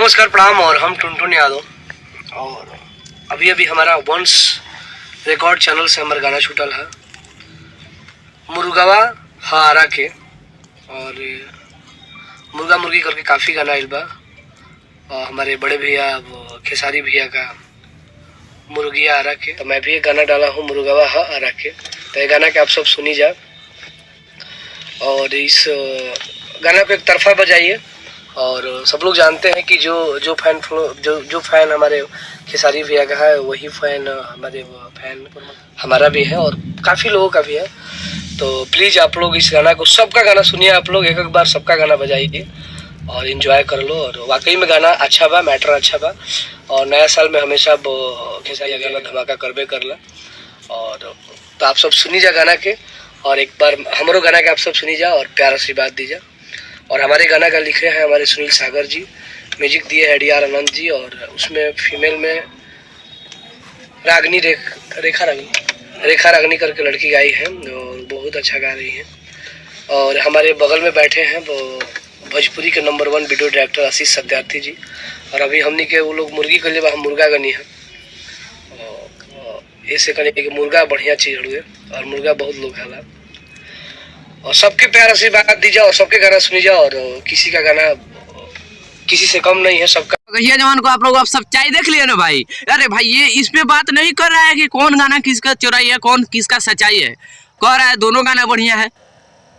नमस्कार प्रणाम। और हम टुनटुन यादव, और अभी अभी हमारा वंश रिकॉर्ड चैनल से हमारा गाना छूटल है मुर्गावा हारा के, और मुर्गा मुर्गी करके काफ़ी गाना आइल बा। और हमारे बड़े भैया खेसारी भैया का मुर्गिया आरा के, तो मैं भी एक गाना डाला हूँ मुर्गावा हारा के। तो ये गाना के आप सब सुनी जा, और इस गाना पे एक तरफा बजाइए। और सब लोग जानते हैं कि जो फैन हमारे खेसारी भैया का है, वही फैन हमारा भी है, और काफ़ी लोगों का भी है। तो प्लीज़ आप लोग इस गाना को, सबका गाना सुनिए, आप लोग एक एक बार सबका गाना बजाइए और इन्जॉय कर लो। और वाकई में गाना अच्छा बा, मैटर अच्छा बा। और नया साल में हमेशा खेसारी गाना धमाका करबे करला। और तो आप सब सुनी जा गाना के, और एक बार हमारो गाना के आप सब सुनी जा और प्यार आशीर्वाद दीजिए। और हमारे गाना का लिखे हैं हमारे सुनील सागर जी, म्यूजिक दिए है डी आर आनंद जी, और उसमें फीमेल में रेखा रागनी करके लड़की गाई है, और बहुत अच्छा गा रही है। और हमारे बगल में बैठे हैं वो भोजपुरी के नंबर 1 वीडियो डायरेक्टर आशीष सत्यार्थी जी। और अभी हमने के वो लोग मुर्गी कर लिए, हम मुर्गा गनी है। ऐसे करने के मुर्गा बढ़िया चीज़ हुए, और मुर्गा बहुत लोग खाला। और सबके प्यार आशीर्वाद दीजिए और सबके गाना सुनी जाओ, और किसी का गाना किसी से कम नहीं है, सबका। गहिया जवान को आप लोग अब सच्चाई देख लिया ना भाई। अरे भाई ये इस पे बात नहीं कर रहा है कि कौन गाना किसका चोराई है, कौन किसका सच्चाई है। कह रहा है दोनों गाना बढ़िया है।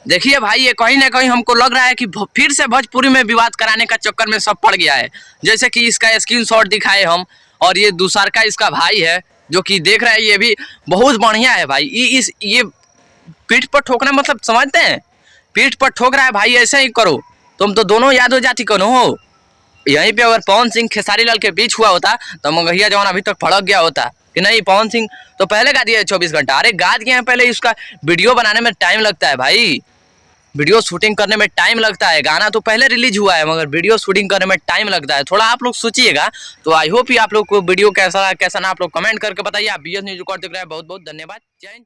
देखिए भाई, ये कहीं ना कहीं हमको लग रहा है कि फिर से भोजपुरी में विवाद कराने का चक्कर में सब पड़ गया है। जैसे कि इसका स्क्रीनशॉट दिखाए हम, और ये दूसर का इसका भाई है जो कि देख रहा है, ये भी बहुत बढ़िया है भाई। ये पीठ पर ठोकना मतलब समझते हैं, पीठ पर ठोक रहा है भाई। ऐसे ही करो, तुम तो दोनों यादव जाति कौन हो। यहीं पे अगर पवन सिंह खेसारी लाल के बीच हुआ होता तो मगहिया जवान अभी तक भड़क गया होता कि नहीं। पवन सिंह तो पहले गा दिया 24 घंटा। अरे गा दिए हैं पहले, इसका वीडियो बनाने में टाइम लगता है भाई, वीडियो शूटिंग करने में टाइम लगता है। गाना तो पहले रिलीज हुआ है, मगर वीडियो शूटिंग करने में टाइम लगता है। थोड़ा आप लोग सोचिएगा। तो आई होप आप लोग को वीडियो कैसा ना आप लोग कमेंट करके बताइए। आप BS न्यूज़ रिकॉर्ड देख रहे हैं, बहुत बहुत धन्यवाद। जय हिंद।